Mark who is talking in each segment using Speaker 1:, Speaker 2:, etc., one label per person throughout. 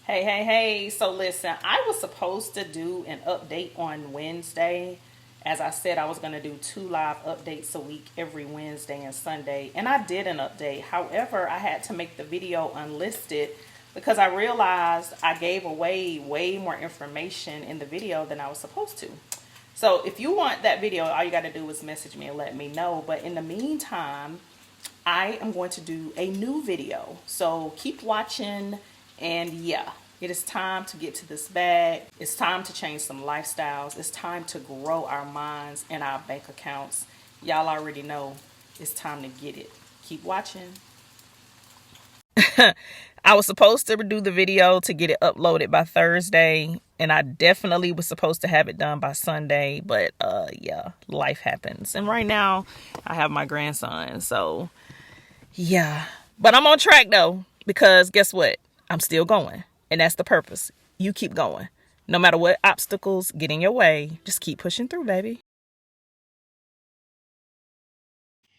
Speaker 1: Hey. So listen, I was supposed to do an update on Wednesday. As I said, I was going to do 2 live updates a week every Wednesday and Sunday. And I did an update. However, I had to make the video unlisted because I realized I gave away way more information in the video than I was supposed to. So if you want that video, all you got to do is message me and let me know. But in the meantime, I am going to do a new video. So keep watching. And yeah, it is time to get to this bag. It's time to change some lifestyles. It's time to grow our minds and our bank accounts. Y'all already know it's time to get it. Keep watching. I was supposed to do the video to get it uploaded by Thursday, and I definitely was supposed to have it done by Sunday, but yeah, life happens. And right now I have my grandson, so yeah. But I'm on track though, because guess what? I'm still going, and that's the purpose. You keep going. No matter what obstacles get in your way, just keep pushing through, baby.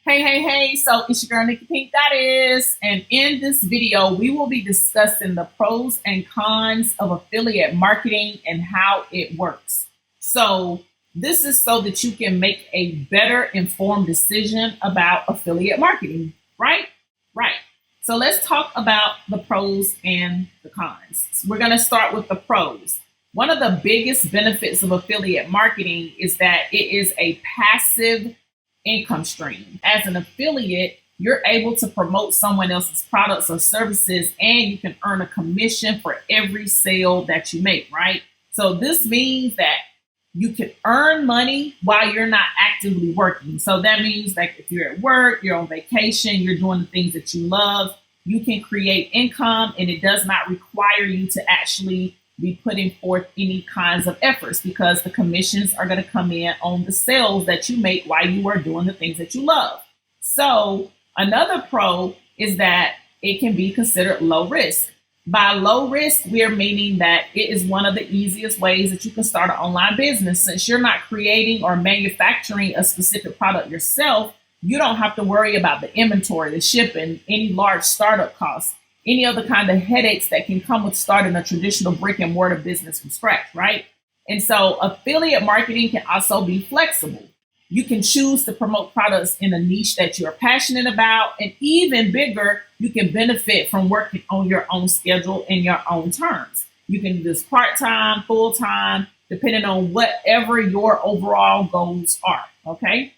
Speaker 2: Hey. So it's your girl, Nikki, PinkkGoddess. And in this video, we will be discussing the pros and cons of affiliate marketing and how it works. So this is so that you can make a better informed decision about affiliate marketing, right? Right. So let's talk about the pros and the cons. So we're going to start with the pros. One of the biggest benefits of affiliate marketing is that it is a passive income stream. As an affiliate, you're able to promote someone else's products or services, and you can earn a commission for every sale that you make, right? So this means that you can earn money while you're not actively working. So that means like if you're at work, you're on vacation, you're doing the things that you love, you can create income, and it does not require you to actually be putting forth any kinds of efforts, because the commissions are going to come in on the sales that you make while you are doing the things that you love. So another pro is that it can be considered low risk. By low risk, we are meaning that it is one of the easiest ways that you can start an online business. Since you're not creating or manufacturing a specific product yourself, you don't have to worry about the inventory, the shipping, any large startup costs, any other kind of headaches that can come with starting a traditional brick and mortar business from scratch, right? And so affiliate marketing can also be flexible. You can choose to promote products in a niche that you're passionate about, and even bigger, you can benefit from working on your own schedule and your own terms. You can do this part-time, full-time, depending on whatever your overall goals are, okay?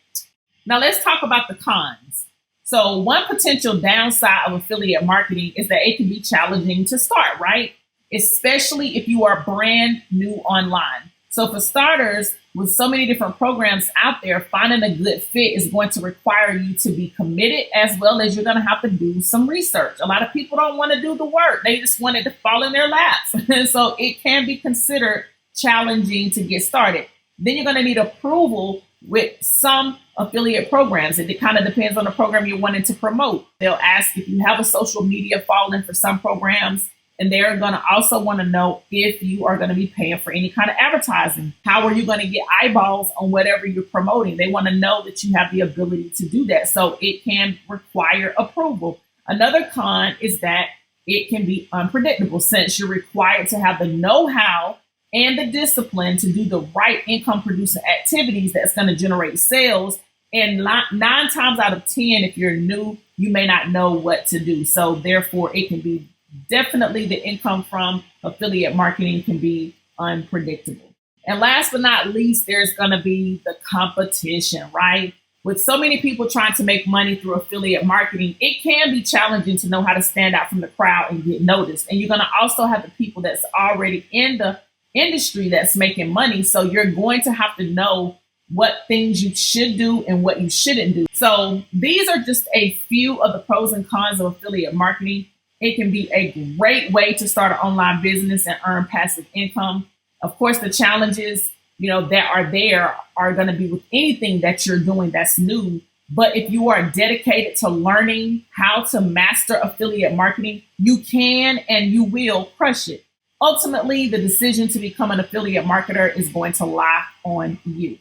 Speaker 2: Now let's talk about the cons. So one potential downside of affiliate marketing is that it can be challenging to start, right? Especially if you are brand new online. So for starters, with so many different programs out there, finding a good fit is going to require you to be committed, as well as you're going to have to do some research. A lot of people don't want to do the work. They just want it to fall in their laps. And so it can be considered challenging to get started. Then you're going to need approval with some affiliate programs. It kind of depends on the program you're wanting to promote. They'll ask if you have a social media following for some programs, and they're going to also want to know if you are going to be paying for any kind of advertising. How are you going to get eyeballs on whatever you're promoting? They want to know that you have the ability to do that. So it can require approval. Another con is that it can be unpredictable, since you're required to have the know-how and the discipline to do the right income producing activities that's going to generate sales. And 9 times out of 10, if you're new, you may not know what to do. So therefore, it can be definitely, the income from affiliate marketing can be unpredictable. And last but not least, there's going to be the competition, right? With so many people trying to make money through affiliate marketing, it can be challenging to know how to stand out from the crowd and get noticed. And you're going to also have the people that's already in the industry that's making money. So you're going to have to know what things you should do and what you shouldn't do. So these are just a few of the pros and cons of affiliate marketing. It can be a great way to start an online business and earn passive income. Of course, the challenges, that are there are going to be with anything that you're doing that's new. But if you are dedicated to learning how to master affiliate marketing, you can and you will crush it. Ultimately, the decision to become an affiliate marketer is going to lie on you.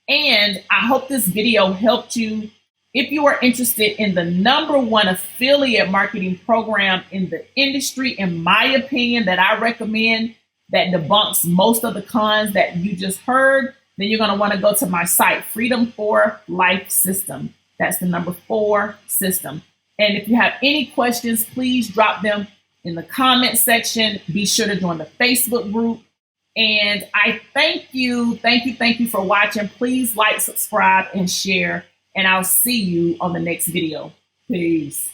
Speaker 2: And I hope this video helped you If you are interested in the #1 affiliate marketing program in the industry, in my opinion, that I recommend, that debunks most of the cons that you just heard, then you're going to want to go to my site, Freedom for Life System. That's the number 4 system. And if you have any questions, please drop them in the comment section. Be sure to join the Facebook group. And I thank you for watching. Please like, subscribe, and share. And I'll see you on the next video. Peace.